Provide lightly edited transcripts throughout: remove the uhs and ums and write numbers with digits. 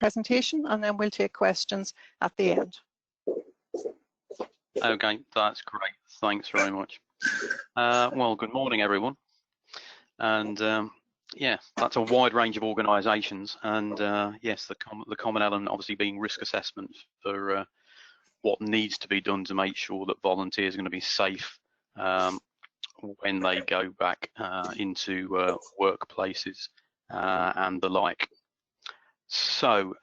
presentation, and then we'll take questions at the end. Okay, that's great. Thanks very much. Well, good morning, everyone. And yeah, that's a wide range of organisations, and yes, the common element obviously being risk assessment for what needs to be done to make sure that volunteers are going to be safe when they go back into workplaces and the like. So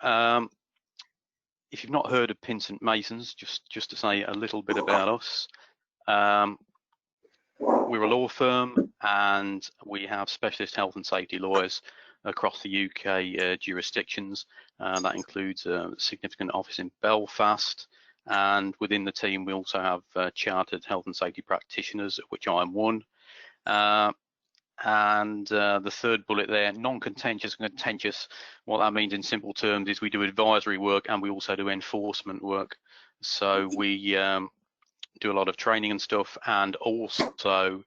if you've not heard of Pinsent Masons, just to say a little bit about us, we're a law firm and we have specialist health and safety lawyers across the UK jurisdictions. That includes a significant office in Belfast, and within the team we also have chartered health and safety practitioners, of which I'm one. And the third bullet there, non-contentious and contentious, what that means in simple terms is we do advisory work and we also do enforcement work. So we do a lot of training and stuff, and also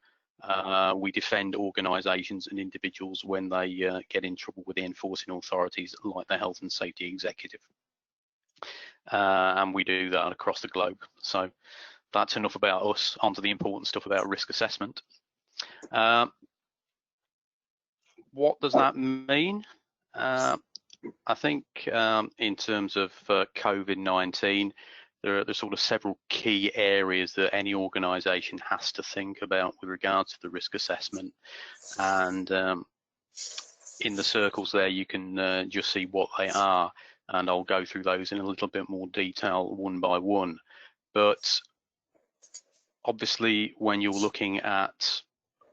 we defend organisations and individuals when they get in trouble with the enforcing authorities like the Health and Safety Executive. And we do that across the globe. So that's enough about us. Onto the important stuff about risk assessment. What does that mean? I think in terms of COVID-19, there are sort of several key areas that any organisation has to think about with regards to the risk assessment. And in the circles there, you can just see what they are, and I'll go through those in a little bit more detail one by one. But obviously, when you're looking at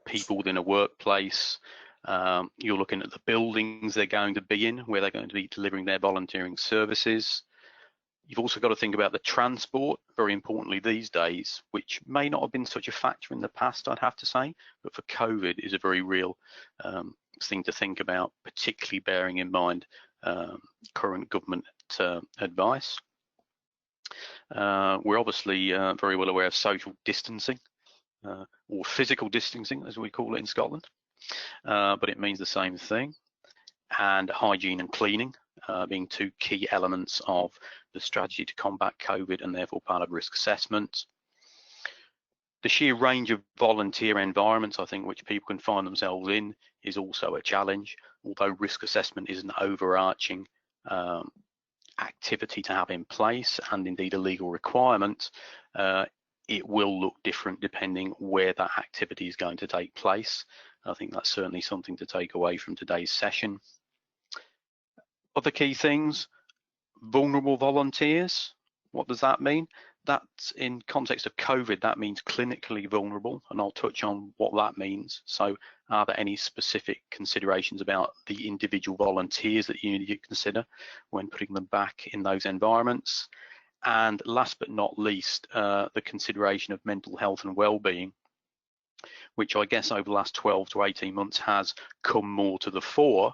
people within a workplace, you're looking at the buildings they're going to be in, where they're going to be delivering their volunteering services. You've also got to think about the transport, very importantly these days, which may not have been such a factor in the past, I'd have to say, but for COVID is a very real thing to think about, particularly bearing in mind current government advice. We're obviously very well aware of social distancing, or physical distancing as we call it in Scotland, but it means the same thing, and hygiene and cleaning being two key elements of the strategy to combat COVID and therefore part of risk assessment. The sheer range of volunteer environments, I think, which people can find themselves in is also a challenge, although risk assessment is an overarching activity to have in place and indeed a legal requirement. It will look different depending where that activity is going to take place. I think that's certainly something to take away from today's session. Other key things, vulnerable volunteers. What does that mean? That's in context of COVID, that means clinically vulnerable, and I'll touch on what that means. So are there any specific considerations about the individual volunteers that you need to consider when putting them back in those environments? And last but not least, the consideration of mental health and well-being, which I guess over the last 12 to 18 months has come more to the fore,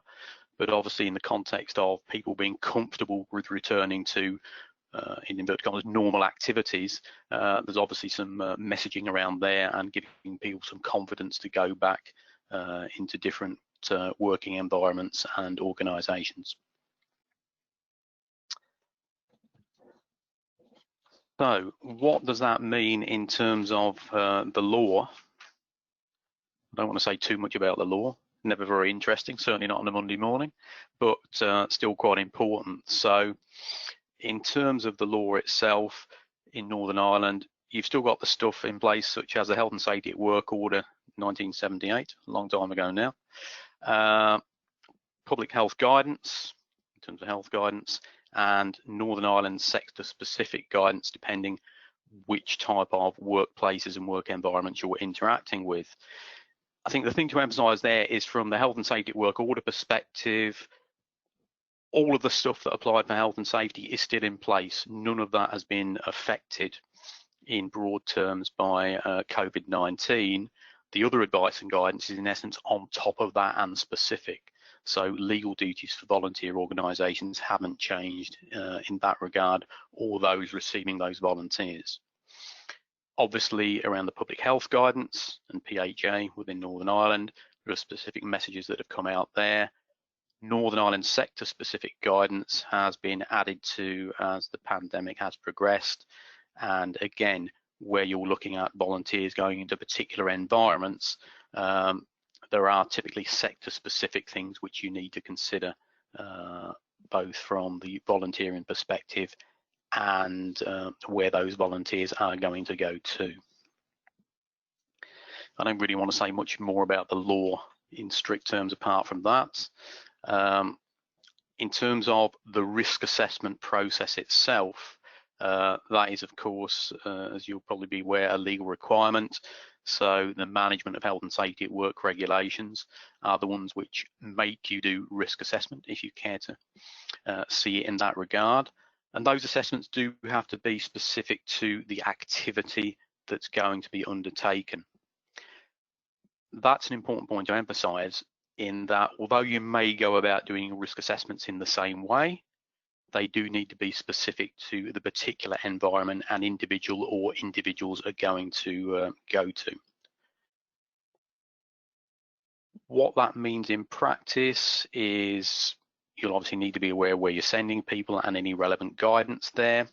but obviously in the context of people being comfortable with returning to, in inverted commas, normal activities, there's obviously some messaging around there and giving people some confidence to go back into different working environments and organisations. So what does that mean in terms of the law? I don't want to say too much about the law. Never very interesting, certainly not on a Monday morning, but still quite important. So in terms of the law itself in Northern Ireland, you've still got the stuff in place such as the Health and Safety at Work Order 1978, a long time ago now, public health guidance in terms of health guidance, and Northern Ireland sector specific guidance depending which type of workplaces and work environments you're interacting with. I think the thing to emphasise there is from the Health and Safety at Work Order perspective, all of the stuff that applied for health and safety is still in place. None of that has been affected in broad terms by COVID-19. The other advice and guidance is in essence on top of that and specific. So legal duties for volunteer organisations haven't changed in that regard, or those receiving those volunteers. Obviously, around the public health guidance and PHA within Northern Ireland, there are specific messages that have come out there. Northern Ireland sector-specific guidance has been added to as the pandemic has progressed, and again, where you're looking at volunteers going into particular environments, there are typically sector-specific things which you need to consider, both from the volunteering perspective and where those volunteers are going to go to. I don't really want to say much more about the law in strict terms apart from that. In terms of the risk assessment process itself, that is, of course, as you'll probably be aware, a legal requirement. So the management of health and safety at work regulations are the ones which make you do risk assessment, if you care to see it in that regard. And those assessments do have to be specific to the activity that's going to be undertaken. That's an important point to emphasize, in that although you may go about doing risk assessments in the same way, they do need to be specific to the particular environment an individual or individuals are going to go to. What that means in practice is you'll obviously need to be aware where you're sending people and any relevant guidance there.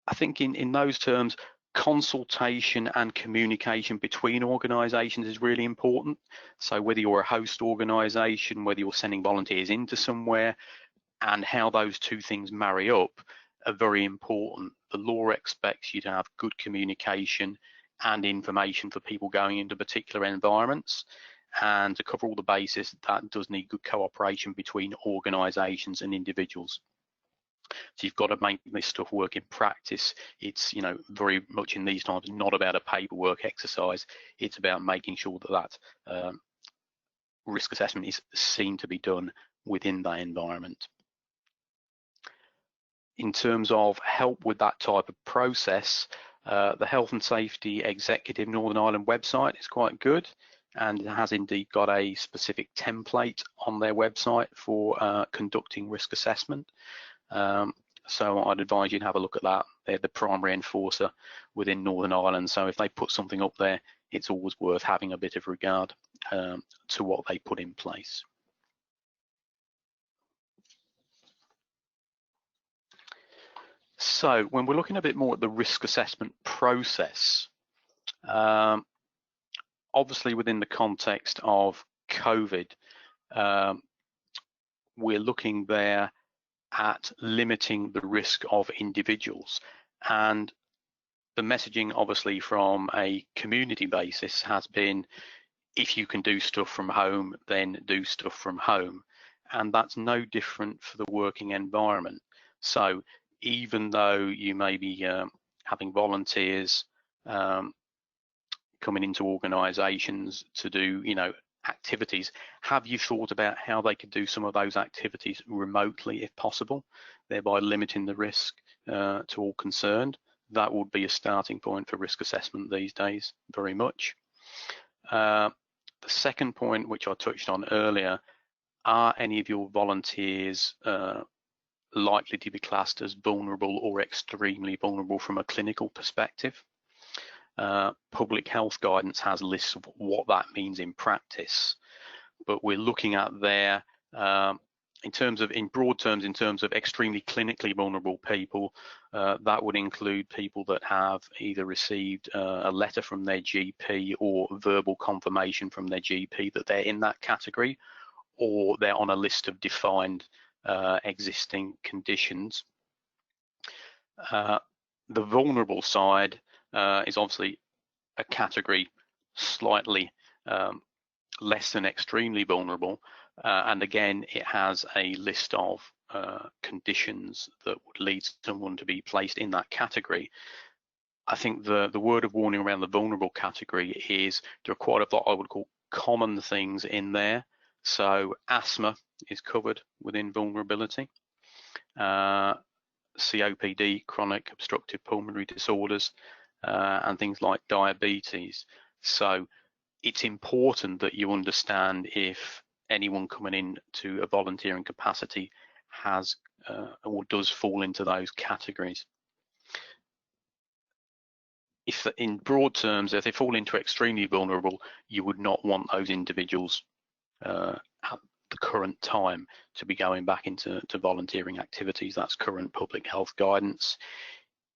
I think in those terms, consultation and communication between organisations is really important. So whether you're a host organisation, whether you're sending volunteers into somewhere, and how those two things marry up are very important. The law expects you to have good communication and information for people going into particular environments, and to cover all the bases, that does need good cooperation between organisations and individuals. So you've got to make this stuff work in practice. It's, you know, very much in these times not about a paperwork exercise. It's about making sure that risk assessment is seen to be done within that environment. In terms of help with that type of process, the Health and Safety Executive Northern Ireland website is quite good, and it has indeed got a specific template on their website for conducting risk assessment. So I'd advise you to have a look at that. They're the primary enforcer within Northern Ireland, so if they put something up there, it's always worth having a bit of regard to what they put in place. So when we're looking a bit more at the risk assessment process, obviously within the context of COVID, we're looking there at limiting the risk of individuals, and the messaging obviously from a community basis has been, if you can do stuff from home, then do stuff from home, and that's no different for the working environment. So even though you may be having volunteers coming into organisations to do, you know, activities, have you thought about how they could do some of those activities remotely if possible, thereby limiting the risk to all concerned? That would be a starting point for risk assessment these days, very much. The second point, which I touched on earlier, are any of your volunteers likely to be classed as vulnerable or extremely vulnerable from a clinical perspective? Public health guidance has lists of what that means in practice, but we're looking at there in broad terms, in terms of extremely clinically vulnerable people, that would include people that have either received a letter from their GP or verbal confirmation from their GP that they're in that category, or they're on a list of defined existing conditions. The vulnerable side is obviously a category slightly less than extremely vulnerable, and again, it has a list of conditions that would lead someone to be placed in that category. I think the word of warning around the vulnerable category is there are quite a lot I would call common things in there. So asthma is covered within vulnerability. COPD, chronic obstructive pulmonary disorders, and things like diabetes. So it's important that you understand if anyone coming in to a volunteering capacity has or does fall into those categories. If in broad terms, if they fall into extremely vulnerable, you would not want those individuals at the current time to be going back into volunteering activities. That's current public health guidance.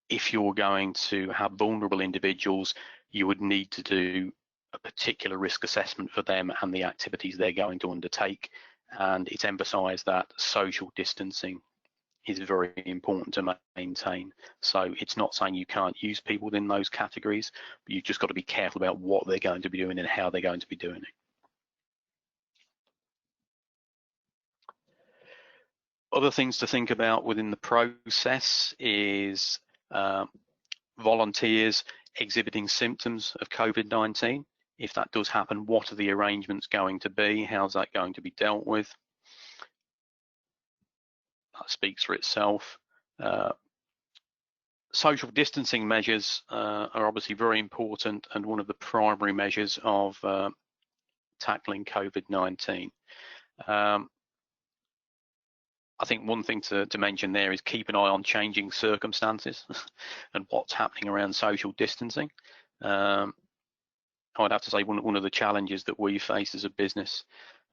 If you're going to have vulnerable individuals, you would need to do a particular risk assessment for them and the activities they're going to undertake. And it's emphasised that social distancing is very important to maintain. So it's not saying you can't use people within those categories, but you've just got to be careful about what they're going to be doing and how they're going to be doing it. Other things to think about within the process is volunteers exhibiting symptoms of COVID-19. If that does happen, what are the arrangements going to be? How's that going to be dealt with? That speaks for itself. Social distancing measures are obviously very important and one of the primary measures of tackling COVID-19. I think one thing to mention there is keep an eye on changing circumstances and what's happening around social distancing. I'd have to say one of the challenges that we face as a business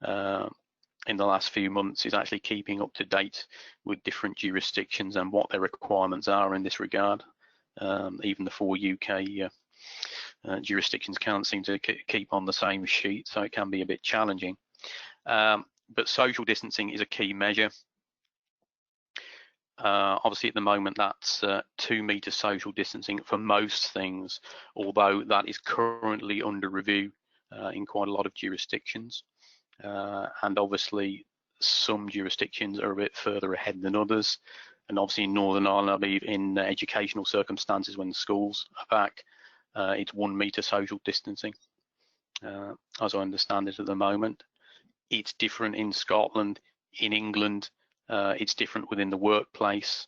in the last few months is actually keeping up to date with different jurisdictions and what their requirements are in this regard. Even the 4 UK jurisdictions can't seem to keep on the same sheet, so it can be a bit challenging. But social distancing is a key measure. Obviously at the moment that's 2 metre social distancing for most things, although that is currently under review in quite a lot of jurisdictions. And obviously some jurisdictions are a bit further ahead than others. And obviously in Northern Ireland, I believe in educational circumstances when the schools are back, it's 1 metre social distancing, as I understand it at the moment. It's different in Scotland, in England, it's different within the workplace,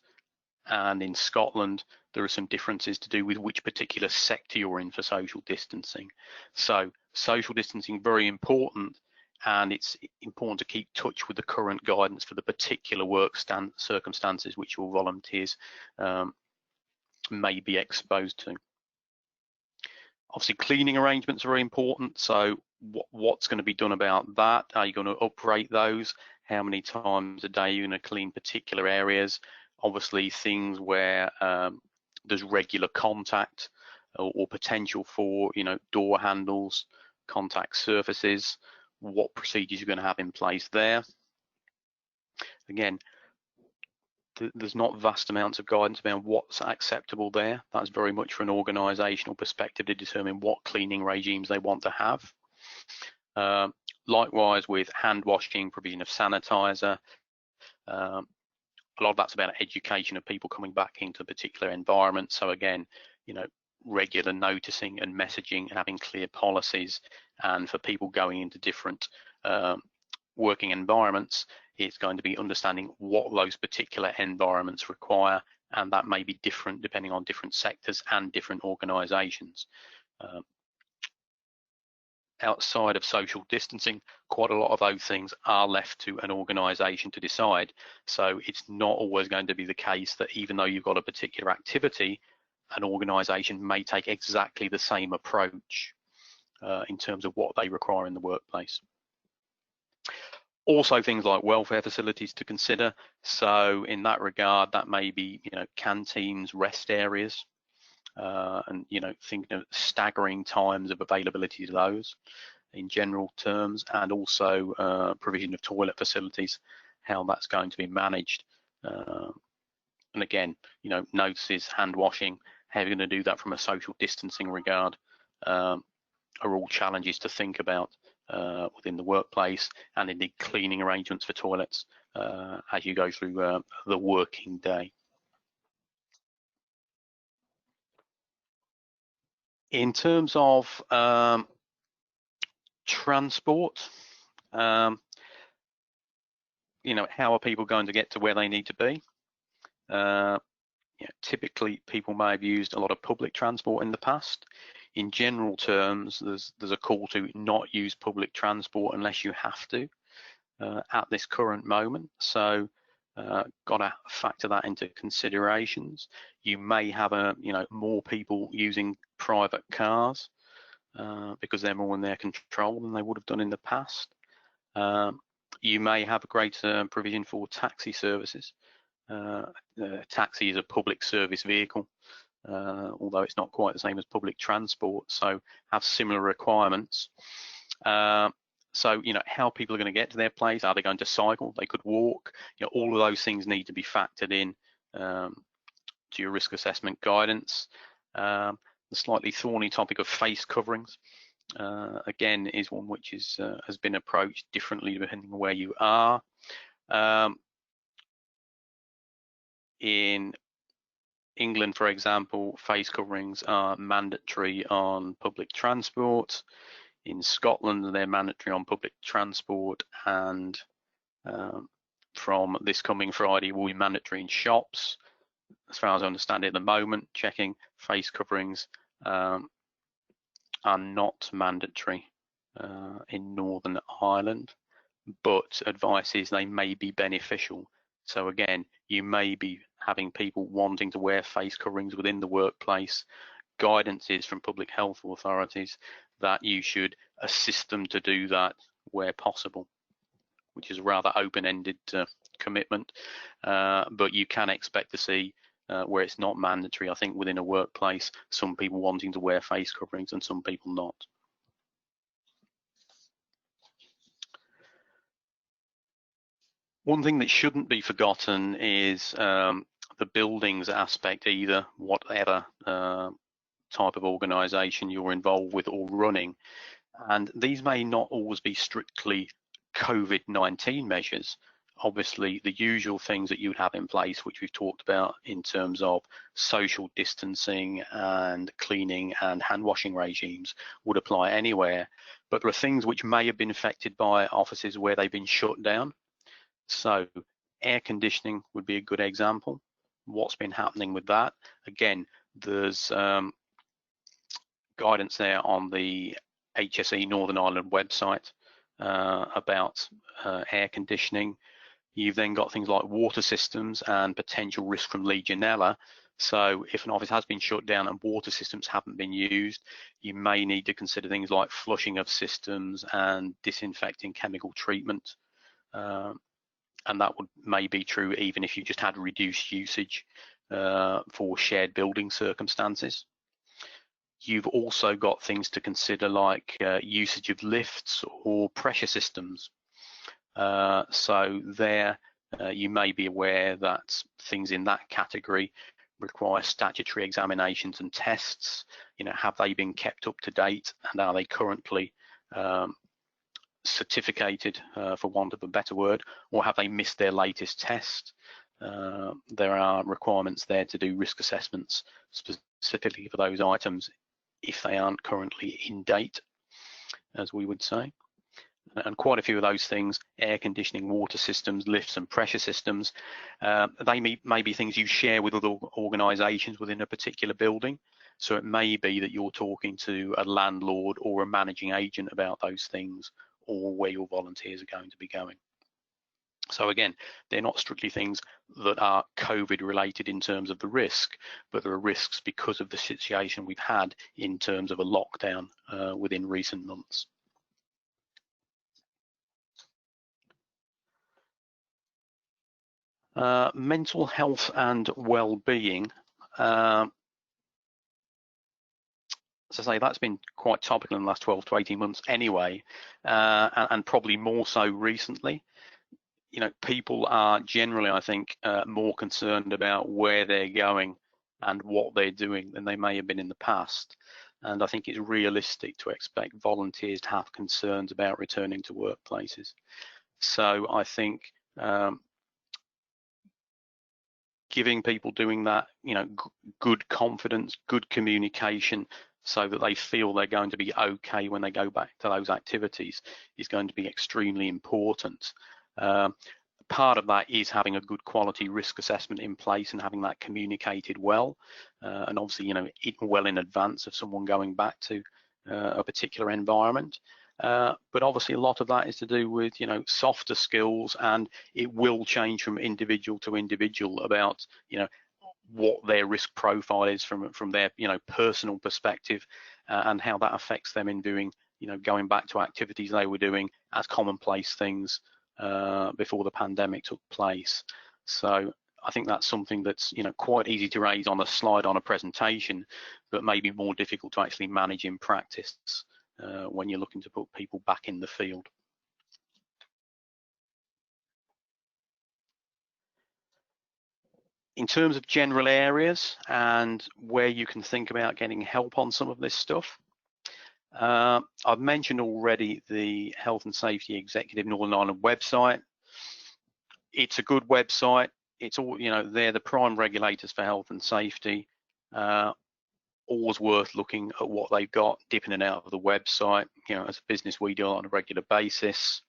and in Scotland there are some differences to do with which particular sector you're in for social distancing. So social distancing very important, and it's important to keep touch with the current guidance for the particular work circumstances which your volunteers may be exposed to. Obviously cleaning arrangements are very important, so what's going to be done about that? Are you going to uprate those? How many times a day are you going to clean particular areas? Obviously things where there's regular contact or potential for, you know, door handles, contact surfaces, what procedures you're going to have in place there. Again, there's not vast amounts of guidance about what's acceptable there. That's very much for an organisational perspective to determine what cleaning regimes they want to have. Likewise with hand washing, provision of sanitizer, a lot of that's about education of people coming back into a particular environment. So again, you know, regular noticing and messaging and having clear policies, and for people going into different working environments, it's going to be understanding what those particular environments require, and that may be different depending on different sectors and different organisations. Outside of social distancing, quite a lot of those things are left to an organisation to decide. So it's not always going to be the case that even though you've got a particular activity, an organisation may take exactly the same approach in terms of what they require in the workplace. Also things like welfare facilities to consider. So in that regard, that may be, you know, canteens, rest areas, and, you know, thinking of staggering times of availability to those in general terms, and also provision of toilet facilities, how that's going to be managed. And again, you know, notices, hand washing, how you're going to do that from a social distancing regard are all challenges to think about within the workplace, and indeed cleaning arrangements for toilets as you go through the working day. In terms of transport, you know, how are people going to get to where they need to be? You know, typically people may have used a lot of public transport in the past. In general terms, there's a call to not use public transport unless you have to at this current moment. So got to factor that into considerations. You may have you know, more people using private cars because they're more in their control than they would have done in the past. You may have a greater provision for taxi services. Taxi is a public service vehicle, although it's not quite the same as public transport, so have similar requirements. So, how people are going to get to their place, are they going to cycle? They could walk. All of those things need to be factored in to your risk assessment guidance. The slightly thorny topic of face coverings, again, is one which has been approached differently depending on where you are. In England, for example, face coverings are mandatory on public transport. In Scotland, they're mandatory on public transport, and from this coming Friday will be mandatory in shops. As far as I understand it at the moment, checking face coverings are not mandatory in Northern Ireland, but advice is they may be beneficial. So again, you may be having people wanting to wear face coverings within the workplace. Guidance is from public health authorities that you should assist them to do that where possible, which is a rather open-ended commitment, but you can expect to see where it's not mandatory, I think, within a workplace, some people wanting to wear face coverings and some people not. One thing that shouldn't be forgotten is the buildings aspect, either whatever type of organisation you're involved with or running. And these may not always be strictly COVID-19 measures. Obviously, the usual things that you would have in place, which we've talked about in terms of social distancing and cleaning and hand washing regimes, would apply anywhere. But there are things which may have been affected by offices where they've been shut down. So air conditioning would be a good example. What's been happening with that? Again, there's guidance there on the HSE Northern Ireland website about air conditioning. You've then got things like water systems and potential risk from Legionella. So if an office has been shut down and water systems haven't been used, you may need to consider things like flushing of systems and disinfecting chemical treatment. And that may be true even if you just had reduced usage for shared building circumstances. You've also got things to consider like usage of lifts or pressure systems. So there you may be aware that things in that category require statutory examinations and tests. Have they been kept up to date, and are they currently certificated, for want of a better word, or have they missed their latest test? There are requirements there to do risk assessments specifically for those items if they aren't currently in date, as we would say. And quite a few of those things, air conditioning, water systems, lifts and pressure systems, they may be things you share with other organisations within a particular building. So it may be that you're talking to a landlord or a managing agent about those things, or where your volunteers are going to be going. So again, they're not strictly things that are COVID related in terms of the risk, but there are risks because of the situation we've had in terms of a lockdown within recent months. Mental health and well-being. As I say, that's been quite topical in the last 12 to 18 months anyway, and probably more so recently. People are generally, I think, more concerned about where they're going and what they're doing than they may have been in the past. And I think it's realistic to expect volunteers to have concerns about returning to workplaces. So I think giving people doing that, good confidence, good communication, so that they feel they're going to be okay when they go back to those activities is going to be extremely important. Part of that is having a good quality risk assessment in place and having that communicated well, and obviously, well in advance of someone going back to a particular environment. But obviously a lot of that is to do with, softer skills, and it will change from individual to individual about, what their risk profile is from their, personal perspective, and how that affects them in viewing going back to activities they were doing as commonplace things before the pandemic took place. So I think that's something that's quite easy to raise on a slide on a presentation, but maybe more difficult to actually manage in practice when you're looking to put people back in the field. In terms of general areas and where you can think about getting help on some of this stuff, I've mentioned already the Health and Safety Executive Northern Ireland website. It's a good website. It's all, they're the prime regulators for health and safety. Always worth looking at what they've got, dipping in and out of the website. As a business, we do it on a regular basis.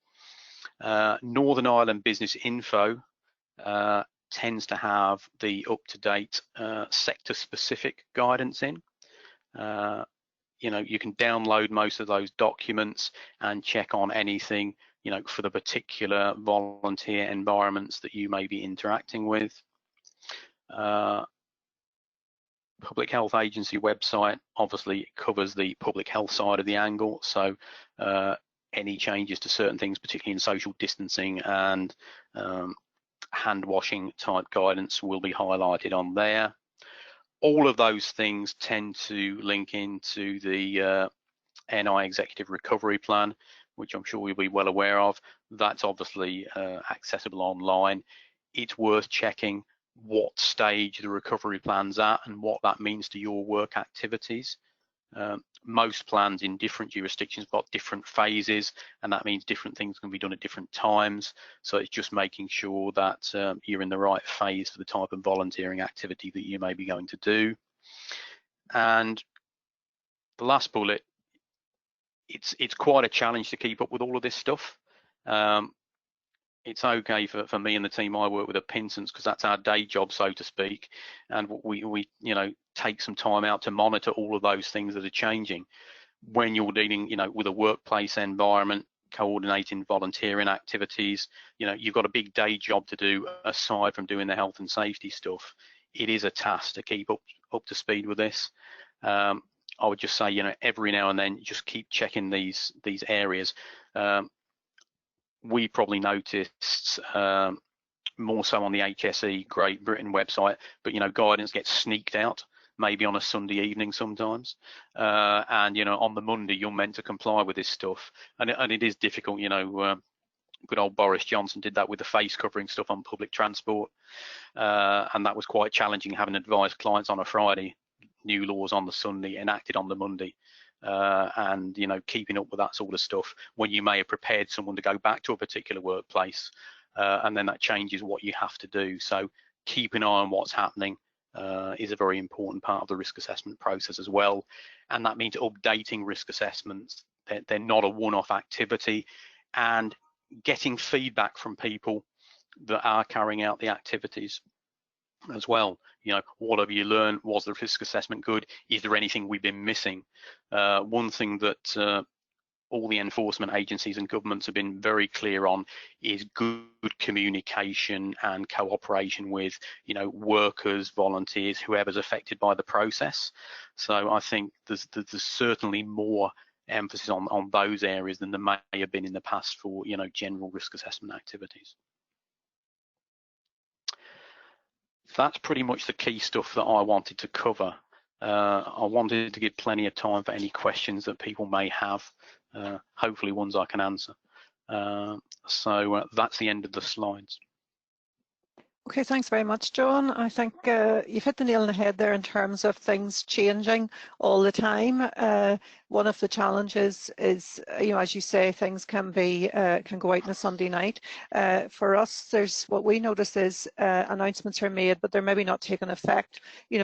Northern Ireland Business Info tends to have the up-to-date sector-specific guidance in. You can download most of those documents and check on anything, for the particular volunteer environments that you may be interacting with. Public Health Agency website obviously covers the public health side of the angle, so any changes to certain things, particularly in social distancing and hand washing type guidance, will be highlighted on there. All of those things tend to link into the NI Executive Recovery Plan, which I'm sure you'll be well aware of. That's obviously accessible online. It's worth checking what stage the recovery plan's at and what that means to your work activities. Most plans in different jurisdictions got different phases, and that means different things can be done at different times. So it's just making sure that you're in the right phase for the type of volunteering activity that you may be going to do. And the last bullet, it's quite a challenge to keep up with all of this stuff. It's okay for me and the team I work with at Pinson's, because that's our day job, so to speak, and we take some time out to monitor all of those things that are changing. When you're dealing with a workplace environment, coordinating volunteering activities, you've got a big day job to do aside from doing the health and safety stuff. It is a task to keep up to speed with this. I would just say, every now and then, just keep checking these areas. We probably noticed more so on the HSE Great Britain website, but guidance gets sneaked out maybe on a Sunday evening sometimes, and on the Monday you're meant to comply with this stuff, and it is difficult. Good old Boris Johnson did that with the face covering stuff on public transport, and that was quite challenging, having advised clients on a Friday, new laws on the Sunday, enacted on the Monday. And keeping up with that sort of stuff when you may have prepared someone to go back to a particular workplace, and then that changes what you have to do. So keep an eye on what's happening is a very important part of the risk assessment process as well, and that means updating risk assessments. They're not a one-off activity, and getting feedback from people that are carrying out the activities as well. What have you learned? Was the risk assessment good? Is there anything we've been missing? One thing that all the enforcement agencies and governments have been very clear on is good communication and cooperation with workers, volunteers, whoever's affected by the process. So I think there's certainly more emphasis on those areas than there may have been in the past for general risk assessment activities. That's pretty much the key stuff that I wanted to cover. I wanted to give plenty of time for any questions that people may have, hopefully ones I can answer. So that's the end of the slides. Okay, thanks very much, John. I think you've hit the nail on the head there in terms of things changing all the time. One of the challenges is, as you say, things can go out on a Sunday night. For us, there's what we notice is announcements are made, but they're maybe not taking effect,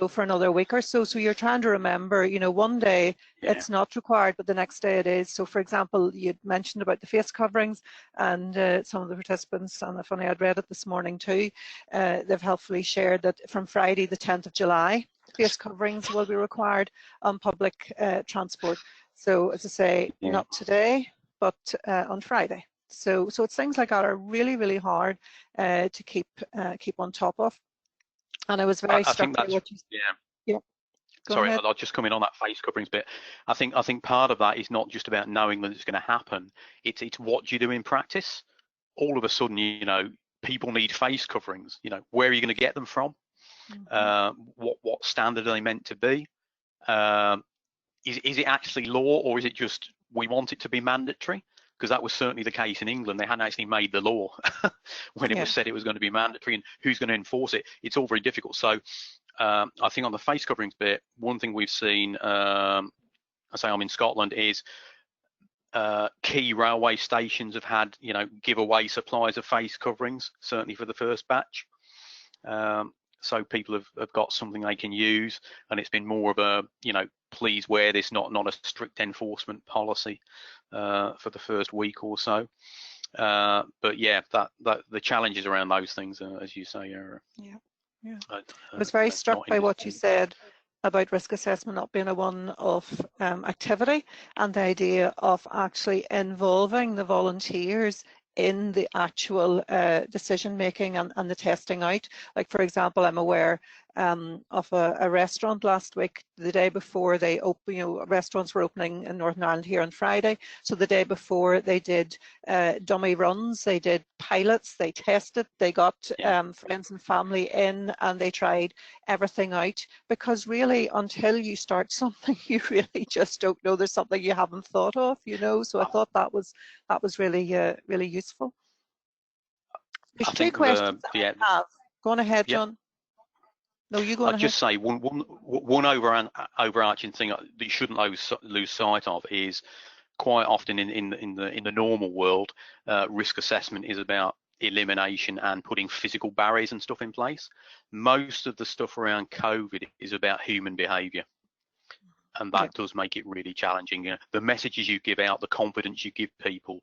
for another week or so. So you're trying to remember, one day it's not required, but the next day it is. So, for example, you'd mentioned about the face coverings, and some of the participants, and funny, I'd read it this morning too. They've helpfully shared that from Friday the 10th of July, face coverings will be required on public transport. So as I say, not today, but on Friday. So it's things like that are really, really hard to keep on top of. And I was very struck by what you said. Go Sorry, ahead. I'll just come in on that face coverings bit. I think part of that is not just about knowing that it's going to happen. It's what you do in practice. All of a sudden, people need face coverings. Where are you going to get them from? What standard are they meant to be? Is it actually law, or is it just we want it to be mandatory? Because that was certainly the case in England. They hadn't actually made the law when it was said it was going to be mandatory, and who's going to enforce it? It's all very difficult. So I think on the face coverings bit, one thing we've seen, I say I'm in Scotland, is key railway stations have had, giveaway supplies of face coverings, certainly for the first batch. So people have got something they can use, and it's been more of a, please wear this, not a strict enforcement policy for the first week or so. But yeah, that the challenges around those things, as you say, are I was very struck by what you said about risk assessment not being a one-off activity, and the idea of actually involving the volunteers in the actual decision making and the testing out. Like, for example, I'm aware of a restaurant last week. The day before they open, restaurants were opening in Northern Ireland here on Friday. So the day before they did dummy runs, they did pilots, they tested, they got friends and family in, and they tried everything out. Because really, until you start something, you really just don't know there's something you haven't thought of, So I thought that was really really useful. There's two questions that I have. Go on ahead, John. No, you go on ahead. I'd just say one overarching thing that you shouldn't lose sight of is quite often in the normal world, risk assessment is about elimination and putting physical barriers and stuff in place. Most of the stuff around COVID is about human behaviour, and that does make it really challenging. The messages you give out, the confidence you give people,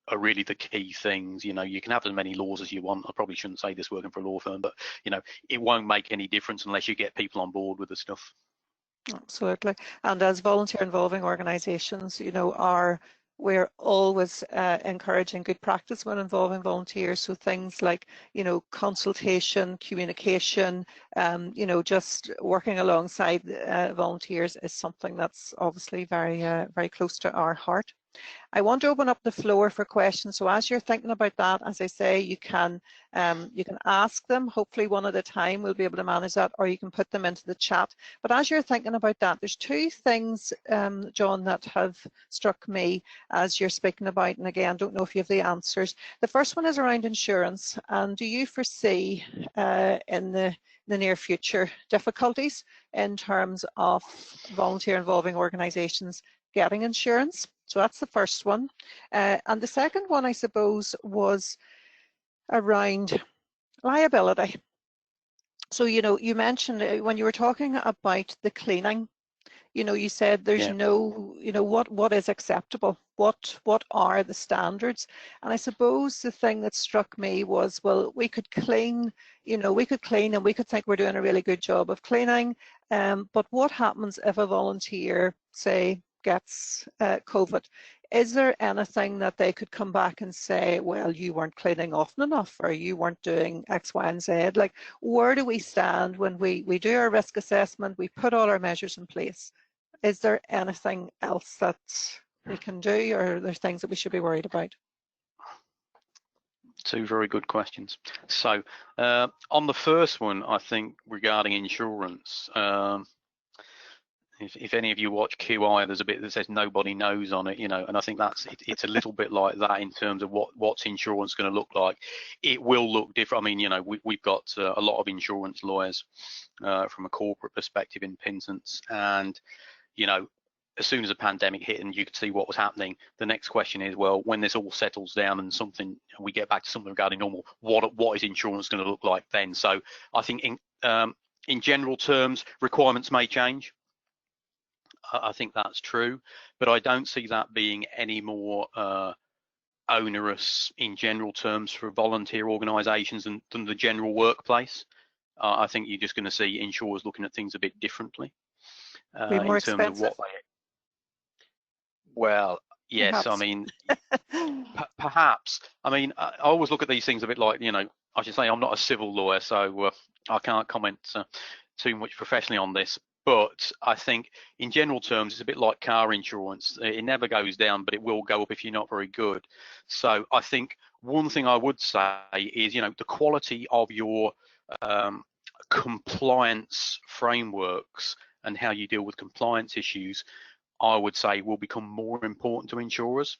are really the key things. You can have as many laws as you want. I probably shouldn't say this working for a law firm, but it won't make any difference unless you get people on board with the stuff. Absolutely. And as volunteer involving organisations, we're always encouraging good practice when involving volunteers. So things like, consultation, communication, just working alongside volunteers is something that's obviously very, very close to our heart. I want to open up the floor for questions. So as you're thinking about that, as I say, you can ask them. Hopefully one at a time. We'll be able to manage that, or you can put them into the chat. But as you're thinking about that, there's two things, John, that have struck me as you're speaking about, and again, don't know if you have the answers. The first one is around insurance. And do you foresee in the near future difficulties in terms of volunteer involving organisations getting insurance? So that's the first one. And the second one, I suppose, was around liability. So, you mentioned when you were talking about the cleaning, you said there's no, what is acceptable? What are the standards? And I suppose the thing that struck me was, well, we could clean, we could clean and we could think we're doing a really good job of cleaning. But what happens if a volunteer, say, gets COVID? Is there anything that they could come back and say, well, you weren't cleaning often enough, or you weren't doing X, Y, and Z? Like, where do we stand when we do our risk assessment, we put all our measures in place? Is there anything else that we can do, or are there things that we should be worried about? Two very good questions. So on the first one, I think regarding insurance, if any of you watch QI, there's a bit that says nobody knows on it, and I think it's a little bit like that in terms of what's insurance going to look like. It will look different. I mean, we've got a lot of insurance lawyers from a corporate perspective in Pinson's, and as soon as a pandemic hit and you could see what was happening, the next question is, well, when this all settles down and we get back to something regarding normal, what is insurance going to look like then? So I think in general terms, requirements may change. I think that's true, but I don't see that being any more onerous in general terms for volunteer organisations than the general workplace. I think you're just going to see insurers looking at things a bit differently Be more in terms expensive? of what they. Well, yes, Perhaps. I mean, perhaps. I mean, I always look at these things a bit like, I should say I'm not a civil lawyer, so I can't comment too much professionally on this. But I think in general terms, it's a bit like car insurance. It never goes down, but it will go up if you're not very good. So I think one thing I would say is, you know, the quality of your compliance frameworks and how you deal with compliance issues, I would say, will become more important to insurers.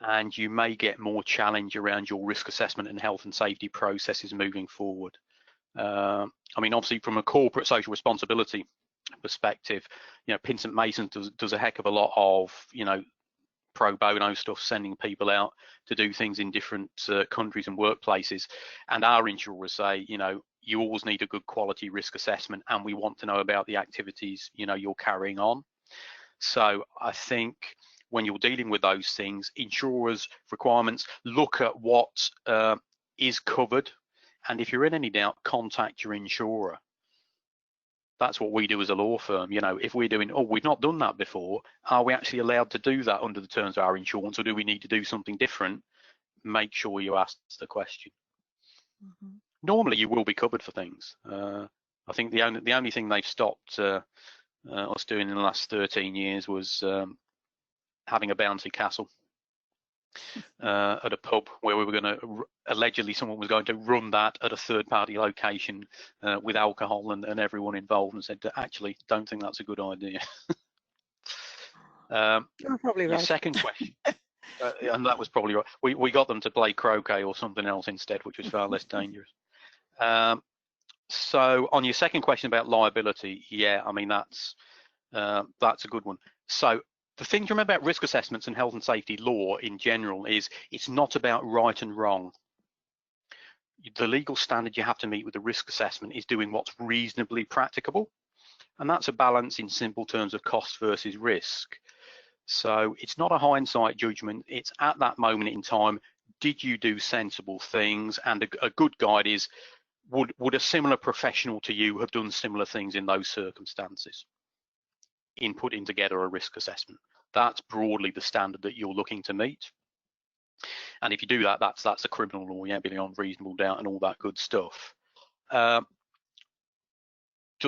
And you may get more challenge around your risk assessment and health and safety processes moving forward. I mean, obviously, from a corporate social responsibility perspective, you know, Pinsent Mason does a heck of a lot of, you know, pro bono stuff, sending people out to do things in different countries and workplaces. And our insurers say, you know, you always need a good quality risk assessment, and we want to know about the activities, you know, you're carrying on. So I think when you're dealing with those things, insurers' requirements, look at what is covered. And if you're in any doubt, contact your insurer. That's what we do as a law firm. You know, if we're doing, oh, we've not done that before, are we actually allowed to do that under the terms of our insurance, or do we need to do something different? Make sure you ask the question. Mm-hmm. Normally, you will be covered for things. I think the only thing they've stopped us doing in the last 13 years was having a bouncy castle at a pub where we were going to, allegedly someone was going to run that at a third-party location with alcohol and everyone involved, and said, actually, don't think that's a good idea. You're probably right. Second question, and that was probably right. We got them to play croquet or something else instead, which was far less dangerous. So on your second question about liability, yeah, I mean, that's a good one. So the thing to remember about risk assessments and health and safety law in general is it's not about right and wrong. The legal standard you have to meet with the risk assessment is doing what's reasonably practicable. And that's a balance in simple terms of cost versus risk. So it's not a hindsight judgment. It's at that moment in time, did you do sensible things? And a good guide is, would a similar professional to you have done similar things in those circumstances in putting together a risk assessment? That's broadly the standard that you're looking to meet. And if you do that, that's a criminal law, yeah, beyond reasonable doubt and all that good stuff. Does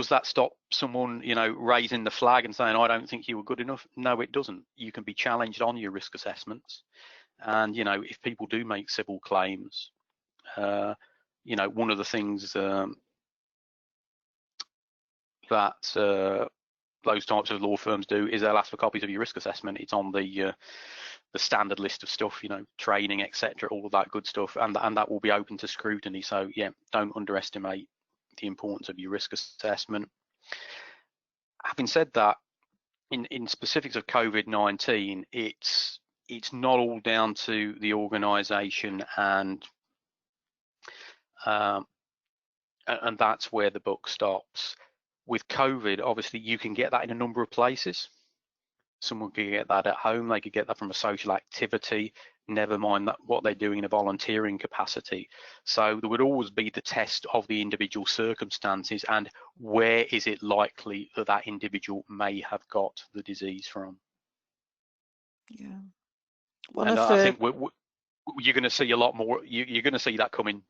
that stop someone, you know, raising the flag and saying, I don't think you were good enough? No, it doesn't. You can be challenged on your risk assessments. And, you know, if people do make civil claims, you know, one of the things that those types of law firms do is they'll ask for copies of your risk assessment. It's on the standard list of stuff, you know, training, etc., all of that good stuff, and that will be open to scrutiny. So yeah, don't underestimate the importance of your risk assessment. Having said that, in specifics of COVID-19, it's not all down to the organisation, and that's where the book stops. With COVID, obviously, you can get that in a number of places. Someone could get that at home, they could get that from a social activity, never mind that what they're doing in a volunteering capacity. So there would always be the test of the individual circumstances and where is it likely that that individual may have got the disease from. Yeah. I think you're going to see a lot more. You're going to see that coming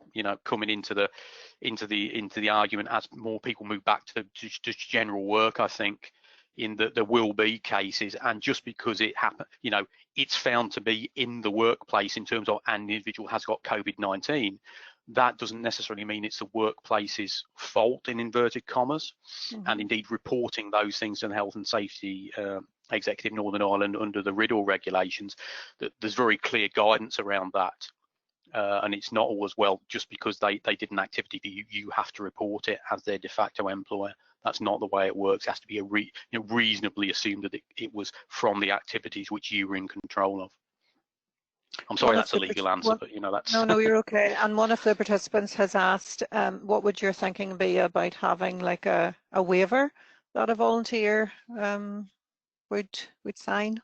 into the argument as more people move back to just general work. I think in that there will be cases, and just because it happened, you know, it's found to be in the workplace in terms of an individual has got COVID-19, that doesn't necessarily mean it's the workplace's fault, in inverted commas. Mm-hmm. And indeed, reporting those things to the Health and Safety Executive Northern Ireland under the RIDDLE regulations, that there's very clear guidance around that. And it's not always, well, just because they did an activity for you, you have to report it as their de facto employer. That's not the way it works. It has to be reasonably assumed that it was from the activities which you were in control of. I'm sorry, that's a legal answer, but you know, that's... No, you're okay. And one of the participants has asked, what would your thinking be about having like a waiver that a volunteer would sign?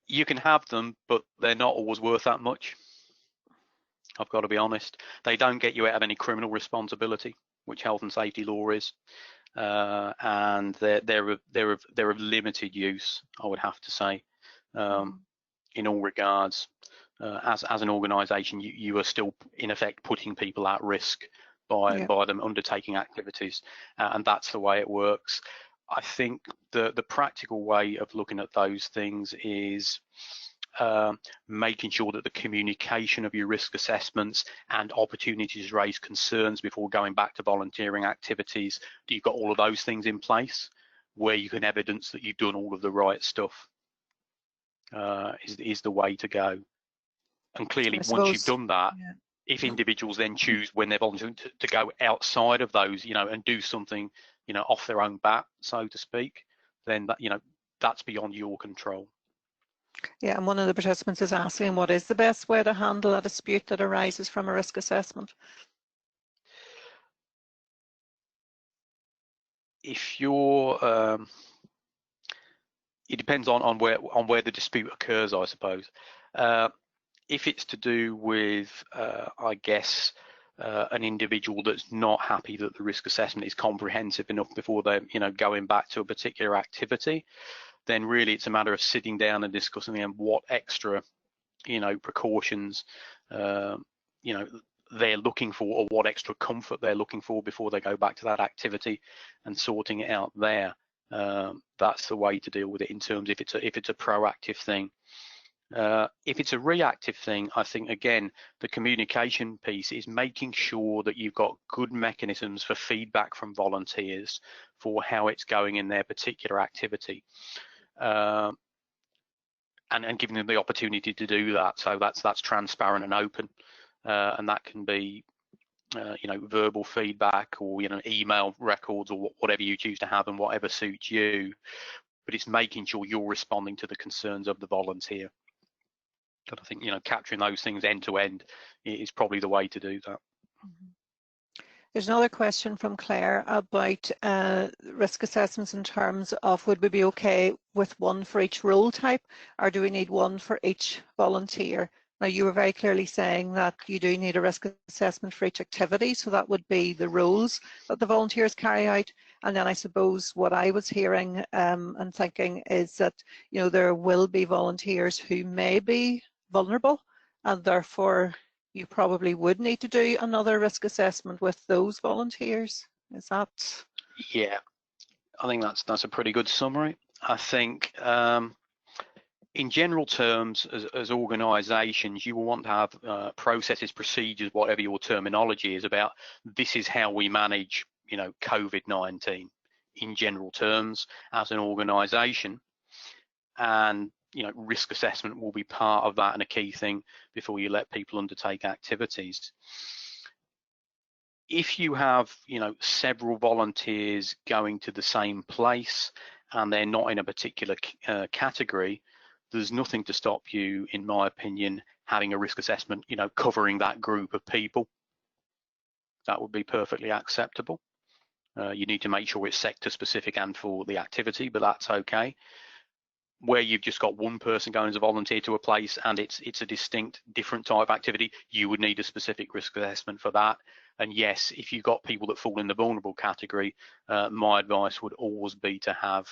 You can have them, but they're not always worth that much. I've got to be honest. They don't get you out of any criminal responsibility, which health and safety law is, and they're of limited use, I would have to say, in all regards. As an organisation, you are still in effect putting people at risk by Yeah. by them undertaking activities, and that's the way it works. I think the practical way of looking at those things is making sure that the communication of your risk assessments and opportunities to raise concerns before going back to volunteering activities, that you've got all of those things in place where you can evidence that you've done all of the right stuff, is the way to go. And clearly, I once you've suppose. done that, Yeah. if individuals then choose when they're volunteering to go outside of those, and do something, off their own bat, so to speak, then that, that's beyond your control. Yeah, and one of the participants is asking what is the best way to handle a dispute that arises from a risk assessment? If you're, it depends on where the dispute occurs, I suppose. If it's to do with, I guess, an individual that's not happy that the risk assessment is comprehensive enough before they're, going back to a particular activity, then really it's a matter of sitting down and discussing them what extra, precautions, they're looking for, or what extra comfort they're looking for before they go back to that activity, and sorting it out there. That's the way to deal with it in terms if it's a proactive thing. If it's a reactive thing, I think again the communication piece is making sure that you've got good mechanisms for feedback from volunteers for how it's going in their particular activity, and giving them the opportunity to do that. So that's transparent and open, and that can be verbal feedback, or email records, or whatever you choose to have and whatever suits you. But it's making sure you're responding to the concerns of the volunteer. And I think capturing those things end to end is probably the way to do that. There's another question from Claire about risk assessments in terms of would we be okay with one for each role type, or do we need one for each volunteer? Now, you were very clearly saying that you do need a risk assessment for each activity, so that would be the roles that the volunteers carry out. And then I suppose what I was hearing and thinking is that there will be volunteers who may be vulnerable, and therefore you probably would need to do another risk assessment with those volunteers. Is that? Yeah, I think that's a pretty good summary. I think in general terms, as organisations, you will want to have processes, procedures, whatever your terminology is about. This is how we manage, COVID-19 in general terms as an organisation, and risk assessment will be part of that and a key thing before you let people undertake activities. If you have several volunteers going to the same place and they're not in a particular category, there's nothing to stop you, in my opinion, having a risk assessment covering that group of people. That would be perfectly acceptable. You need to make sure it's sector specific and for the activity, but that's okay. Where you've just got one person going as a volunteer to a place and it's a distinct different type of activity, you would need a specific risk assessment for that. And yes, if you've got people that fall in the vulnerable category, my advice would always be to have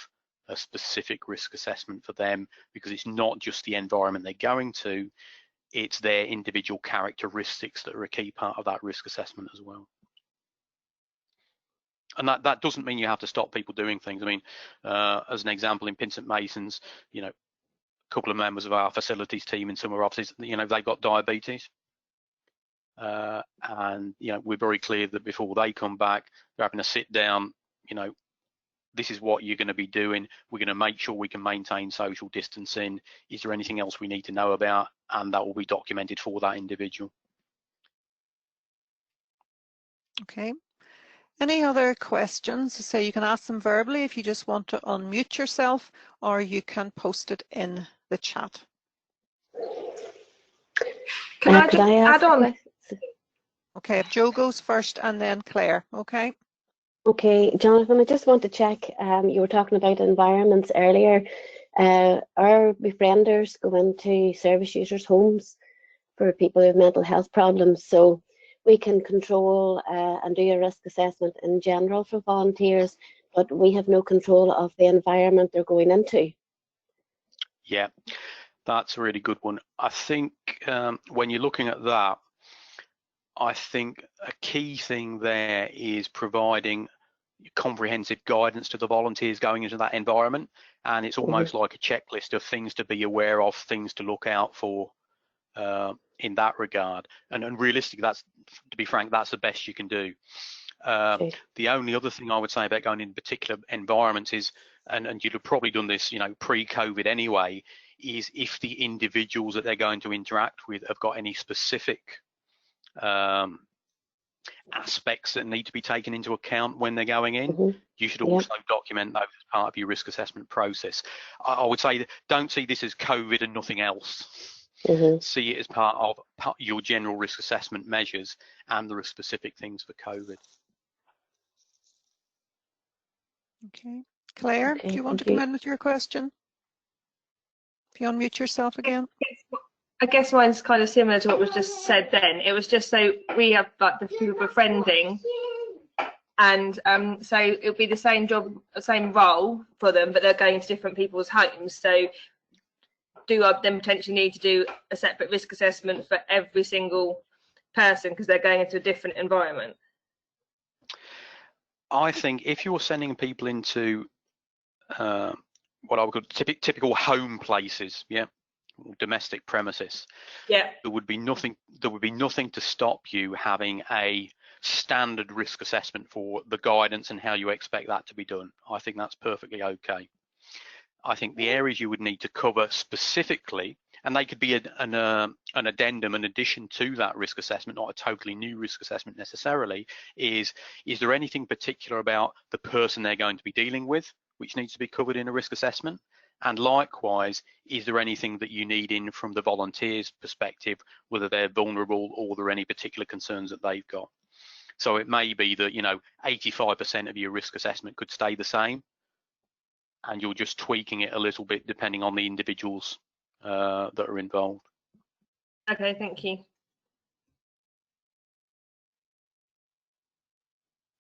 a specific risk assessment for them, because it's not just the environment they're going to, it's their individual characteristics that are a key part of that risk assessment as well. And that doesn't mean you have to stop people doing things. I mean, as an example, in Pinsent Masons, a couple of members of our facilities team in some of our offices, they've got diabetes. And we're very clear that before they come back, they're having a sit down, this is what you're going to be doing. We're going to make sure we can maintain social distancing. Is there anything else we need to know about? And that will be documented for that individual. Okay. Any other questions? So you can ask them verbally if you just want to unmute yourself, or you can post it in the chat. Can I just add on? Okay, if Joe goes first and then Claire, okay? Okay, Jonathan, I just want to check, you were talking about environments earlier. Our befrienders go into service users' homes for people who have mental health problems, so we can control and do a risk assessment in general for volunteers, but we have no control of the environment they're going into. Yeah, that's a really good one. I think when you're looking at that, I think a key thing there is providing comprehensive guidance to the volunteers going into that environment, and it's almost like a checklist of things to be aware of, things to look out for in that regard. And realistically, that's, to be frank, that's the best you can do. The only other thing I would say about going in particular environments is, and you'd have probably done this, you know, pre-COVID anyway, is if the individuals that they're going to interact with have got any specific aspects that need to be taken into account when they're going in, you should also document those as part of your risk assessment process. I would say that don't see this as COVID and nothing else. See it as part of your general risk assessment measures, and there are specific things for COVID. Okay, Claire, do you want to come in with your question? If you unmute yourself again. I guess mine's kind of similar to what was just said then. It was just, so we have like the people befriending, and so it'll be the same job, same role for them, but they're going to different people's homes. So do I then potentially need to do a separate risk assessment for every single person because they're going into a different environment? I think if you're sending people into what I would call typical home places, domestic premises, there would be nothing to stop you having a standard risk assessment for the guidance and how you expect that to be done. I think that's perfectly okay. I think the areas you would need to cover specifically, and they could be an addendum, an addition to that risk assessment, not a totally new risk assessment necessarily, is there anything particular about the person they're going to be dealing with which needs to be covered in a risk assessment? And likewise, is there anything that you need in from the volunteers' perspective, whether they're vulnerable or there are any particular concerns that they've got? So it may be that, you know, 85% of your risk assessment could stay the same, and you're just tweaking it a little bit depending on the individuals that are involved. Okay, thank you.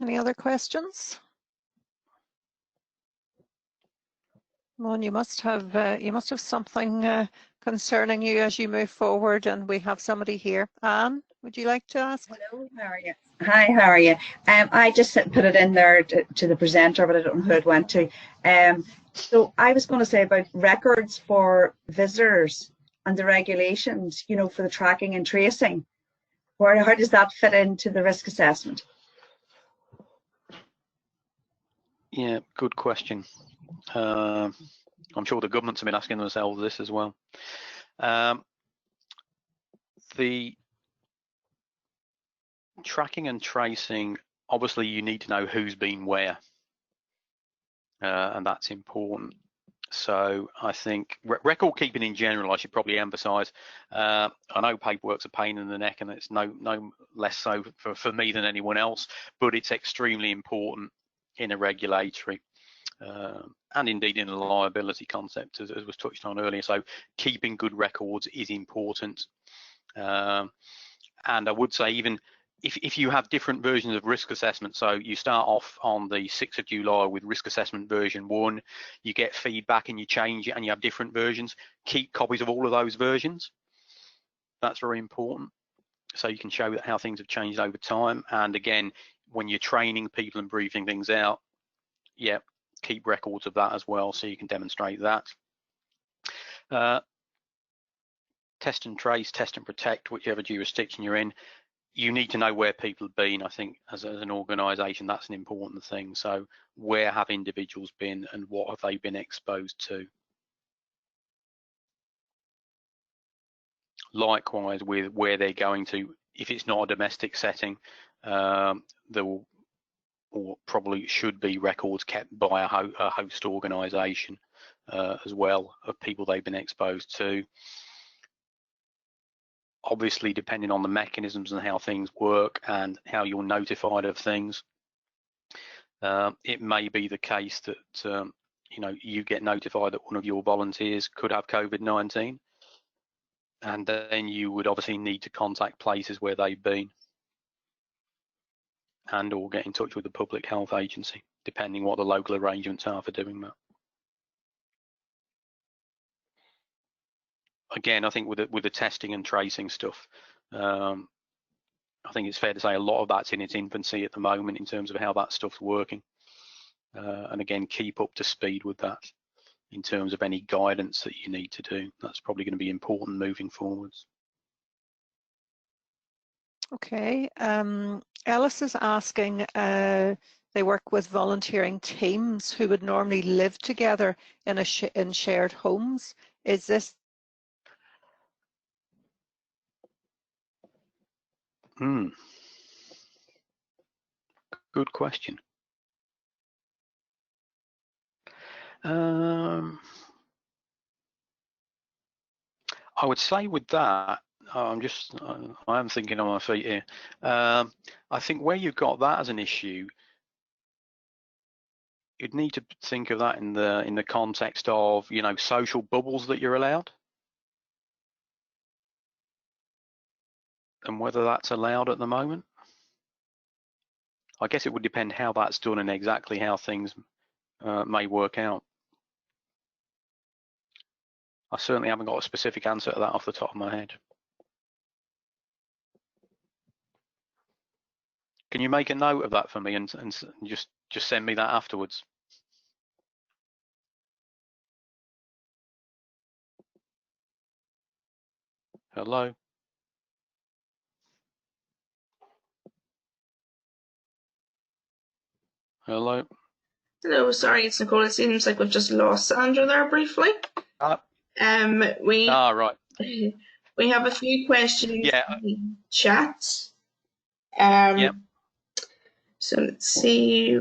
Any other questions? Well, you must have something concerning you as you move forward, and we have somebody here. Anne, would you like to ask? Hello, how are you? Hi, how are you? I just put it in there to the presenter, but I don't know who it went to. So I was going to say about records for visitors and the regulations, you know, for the tracking and tracing. How does that fit into the risk assessment? Yeah, good question. I'm sure the governments have been asking themselves this as well. The tracking and tracing, obviously you need to know who's been where, and that's important. So I think record keeping in general, I should probably emphasize. I know paperwork's a pain in the neck, and it's no less so for me than anyone else, but it's extremely important in a regulatory and indeed in a liability concept, as was touched on earlier. So keeping good records is important. And I would say, even if you have different versions of risk assessment, so you start off on the 6th of July with risk assessment version 1, you get feedback and you change it and you have different versions, keep copies of all of those versions. That's very important. So you can show how things have changed over time. And again, when you're training people and briefing things out, keep records of that as well, so you can demonstrate that. Test and trace, test and protect, whichever jurisdiction you're in. You need to know where people have been. I think as an organisation, that's an important thing. So where have individuals been and what have they been exposed to? Likewise with where they're going to, if it's not a domestic setting, there will or probably should be records kept by a host organisation as well of people they've been exposed to. Obviously, depending on the mechanisms and how things work and how you're notified of things, it may be the case that you know, you get notified that one of your volunteers could have COVID-19, and then you would obviously need to contact places where they've been and or get in touch with the public health agency, depending what the local arrangements are for doing that. Again, I think with the testing and tracing stuff, I I think it's fair to say a lot of that's in its infancy at the moment in terms of how that stuff's working. And again, keep up to speed with that in terms of any guidance that you need to do. That's probably going to be important moving forwards. Okay, Ellis is asking, they work with volunteering teams who would normally live together in in shared homes. Is this? Good question. I would say with that, I am thinking on my feet here. I think where you've got that as an issue, you'd need to think of that in the context of, you know, social bubbles that you're allowed, and whether that's allowed at the moment. I guess it would depend how that's done and exactly how things may work out. I certainly haven't got a specific answer to that off the top of my head. Can you make a note of that for me and just send me that afterwards? Hello? Hello? Hello, sorry, it's Nicole. It seems like we've just lost Sandra there briefly. Right. We have a few questions in the chat. So let's see.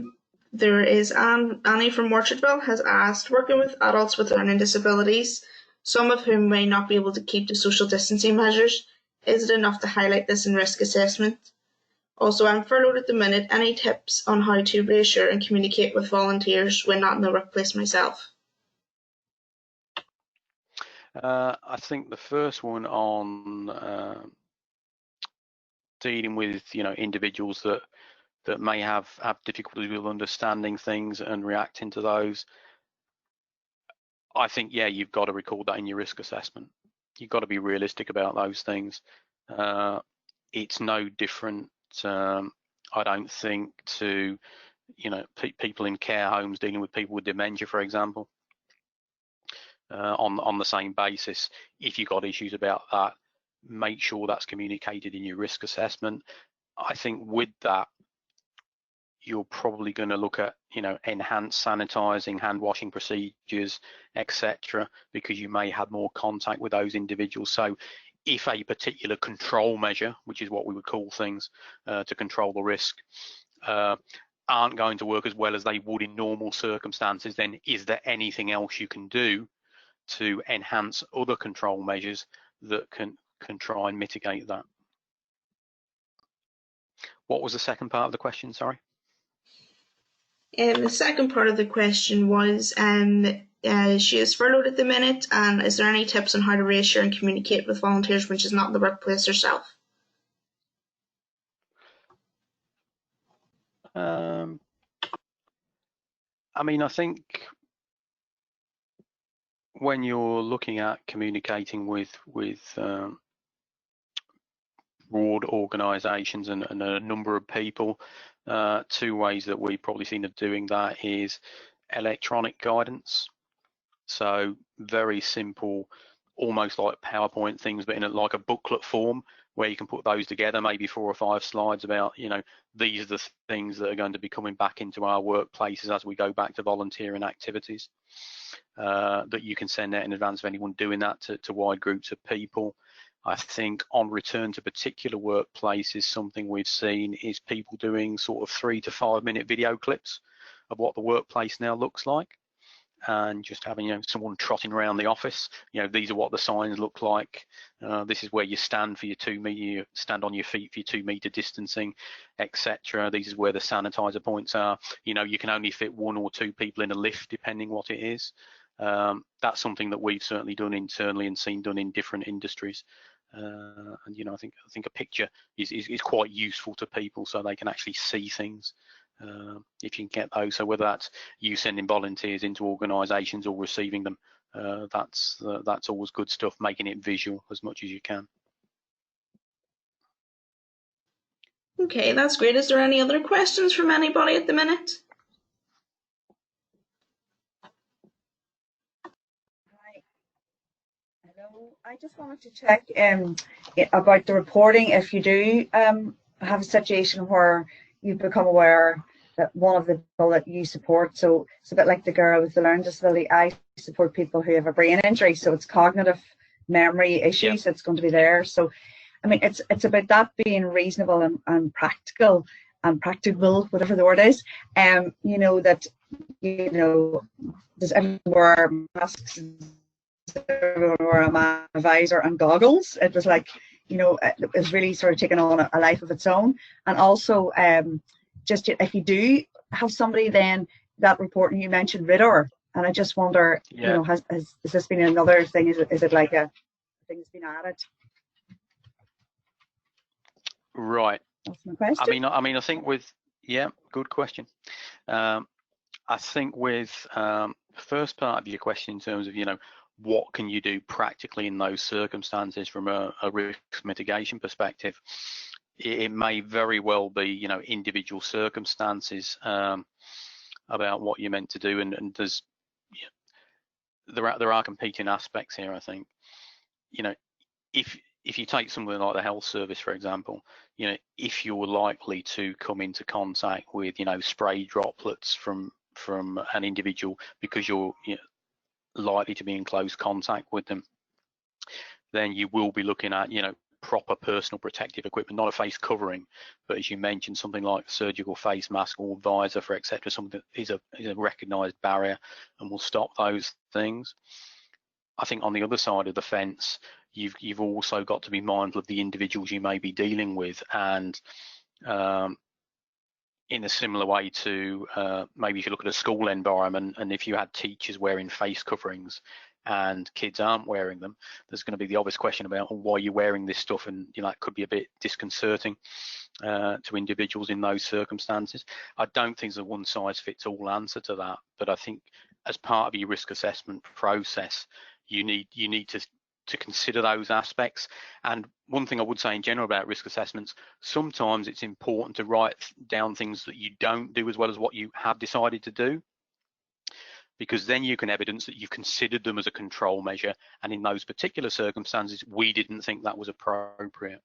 There is Annie from Orchardville has asked, working with adults with learning disabilities, some of whom may not be able to keep to social distancing measures, is it enough to highlight this in risk assessment? Also, I'm furloughed at the minute. any tips on how to reassure and communicate with volunteers when not in the workplace myself? I think the first one on dealing with, you know, individuals that may have difficulties with understanding things and reacting to those. I think, yeah, you've got to record that in your risk assessment. You've got to be realistic about those things. It's no different, I don't think, to, you know, people in care homes dealing with people with dementia, for example, on the same basis. If you've got issues about that, make sure that's communicated in your risk assessment. I think with that, you're probably going to look at, you know, enhanced sanitizing, hand washing procedures, etc., because you may have more contact with those individuals. So if a particular control measure, which is what we would call things to control the risk, aren't going to work as well as they would in normal circumstances, then is there anything else you can do to enhance other control measures that can try and mitigate that? What was the second part of the question, sorry? The second part of the question was, she is furloughed at the minute, and is there any tips on how to reassure and communicate with volunteers when she's not in the workplace herself? I mean, I think when you're looking at communicating with broad organisations and a number of people, two ways that we've probably seen of doing that is electronic guidance. So very simple, almost like PowerPoint things, but in like a booklet form where you can put those together, maybe 4 or 5 slides about, you know, these are the things that are going to be coming back into our workplaces as we go back to volunteering activities, that you can send out in advance of anyone doing that to wide groups of people. I think on return to particular workplaces, something we've seen is people doing sort of 3 to 5 minute video clips of what the workplace now looks like, and just having, you know, someone trotting around the office. You know, these are what the signs look like. This is where you stand for your 2 meter, you stand on your feet for your 2 meter distancing, etc. This is where the sanitizer points are. You know, you can only fit 1 or 2 people in a lift, depending what it is. That's something that we've certainly done internally and seen done in different industries. And you know, I think a picture is quite useful to people so they can actually see things. If you can get those, so whether that's you sending volunteers into organisations or receiving them, that's always good stuff, making it visual as much as you can. Okay, that's great. Is there any other questions from anybody at the minute? Hello, I just wanted to check about the reporting. If you do have a situation where you've become aware that one of the people that you support, so it's a bit like the girl with the learning disability, I support people who have a brain injury, so it's cognitive memory issues that's going to be there. So, I mean, it's about that being reasonable and practical and practicable, whatever the word is. You know, that, you know, does everyone wear masks? Everyone wore a visor and goggles. It was like, you know, it was really sort of taking on a life of its own. And also, just if you do have somebody, then that reporting you mentioned Reassure, and I just wonder, you know, has this been another thing? Is it like a thing that's been added? Right. That's my question. I mean, I think with good question. I think with the first part of your question in terms of, you know, what can you do practically in those circumstances from a risk mitigation perspective, it may very well be, you know, individual circumstances about what you're meant to do, and there's there are competing aspects here. I think, you know, if you take something like the health service, for example, you know, if you're likely to come into contact with, you know, spray droplets from an individual because you're, you know, likely to be in close contact with them, then you will be looking at, you know, proper personal protective equipment, not a face covering, but as you mentioned, something like a surgical face mask or visor for etc., something that is a recognized barrier and will stop those things. I think on the other side of the fence, you've also got to be mindful of the individuals you may be dealing with, and in a similar way to maybe if you look at a school environment, and if you had teachers wearing face coverings and kids aren't wearing them, there's going to be the obvious question about why you're wearing this stuff, and you know, it could be a bit disconcerting to individuals in those circumstances. I don't think there's a one size fits all answer to that, but I think as part of your risk assessment process, you need to consider those aspects. And one thing I would say in general about risk assessments, sometimes it's important to write down things that you don't do as well as what you have decided to do, because then you can evidence that you've considered them as a control measure, and in those particular circumstances we didn't think that was appropriate.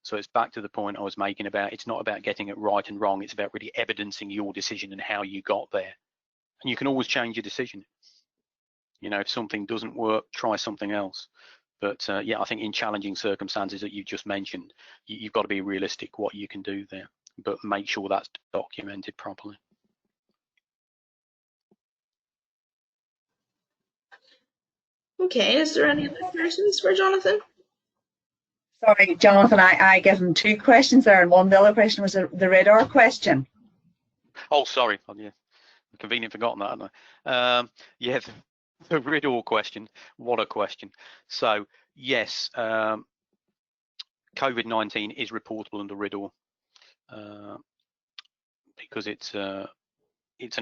So it's back to the point I was making about, it's not about getting it right and wrong, it's about really evidencing your decision and how you got there. And you can always change your decision. You know, if something doesn't work, try something else. But yeah, I think in challenging circumstances that you just mentioned, you've got to be realistic what you can do there, but make sure that's documented properly. Okay, is there any other questions for Jonathan? Sorry, Jonathan, I gave him two questions there, and the other question was the Reassure question. Oh, sorry. Oh, yeah, convenient forgotten that, hadn't I? Yeah, the Reassure question. What a question. So yes, COVID-19 is reportable under Reassure because it's an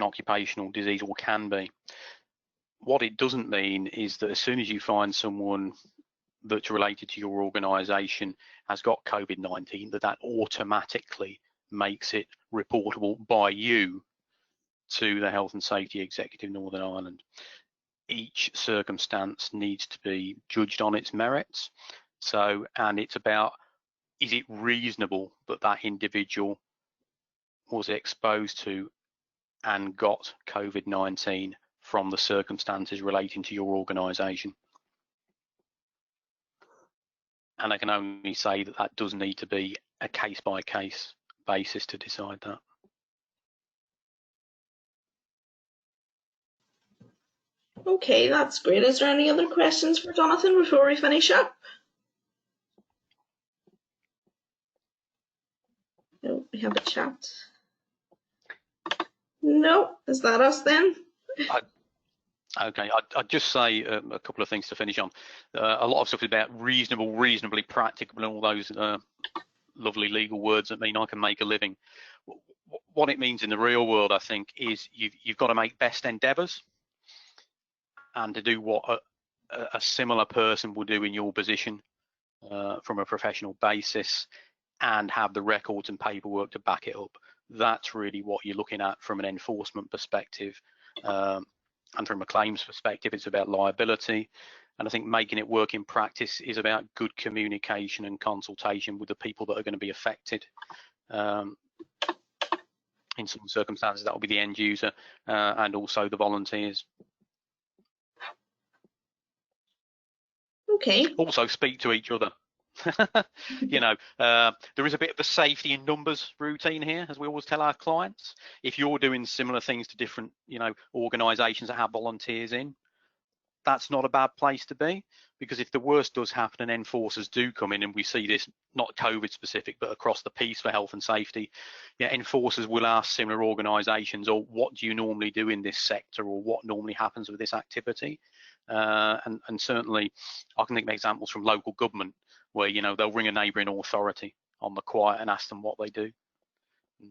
occupational disease, or can be. What it doesn't mean is that as soon as you find someone that's related to your organisation has got COVID-19, that automatically makes it reportable by you to the Health and Safety Executive Northern Ireland. Each circumstance needs to be judged on its merits. So, and it's about, is it reasonable that that individual was exposed to and got COVID-19 from the circumstances relating to your organisation? And I can only say that that does need to be a case-by-case basis to decide that. Okay, that's great. Is there any other questions for Jonathan before we finish up? No, we have a chat. No, is that us then? Okay, I'd just say a couple of things to finish on. A lot of stuff is about reasonable, reasonably practical, and all those lovely legal words that mean I can make a living. What it means in the real world, I think, is you've got to make best endeavours and to do what a similar person will do in your position from a professional basis, and have the records and paperwork to back it up. That's really what you're looking at from an enforcement perspective. And from a claims perspective, it's about liability. And I think making it work in practice is about good communication and consultation with the people that are going to be affected. In some circumstances, that will be the end user and also the volunteers. Okay. Also speak to each other. You know, there is a bit of the safety in numbers routine here, as we always tell our clients. If you're doing similar things to different, you know, organisations that have volunteers in, that's not a bad place to be, because if the worst does happen and enforcers do come in, and we see this not COVID specific but across the piece for health and safety, yeah, enforcers will ask similar organisations, or what do you normally do in this sector, or what normally happens with this activity. And certainly I can think of examples from local government where, you know, they'll ring a neighbouring authority on the quiet and ask them what they do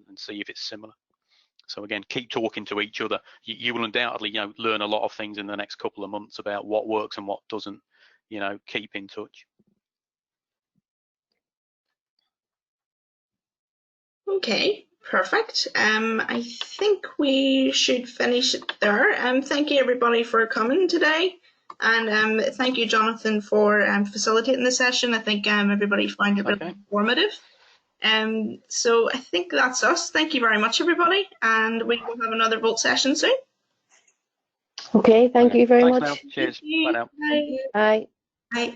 and see if it's similar. So again, keep talking to each other. You will undoubtedly, you know, learn a lot of things in the next couple of months about what works and what doesn't. You know, keep in touch. Okay, perfect. I think we should finish it there. Thank you everybody for coming today, and thank you, Jonathan, for facilitating the session. I think everybody found it really informative. So I think that's us. Thank you very much, everybody, and we will have another vote session soon. Okay, thank you very much. Now. Cheers. Bye now. Bye. Bye. Bye.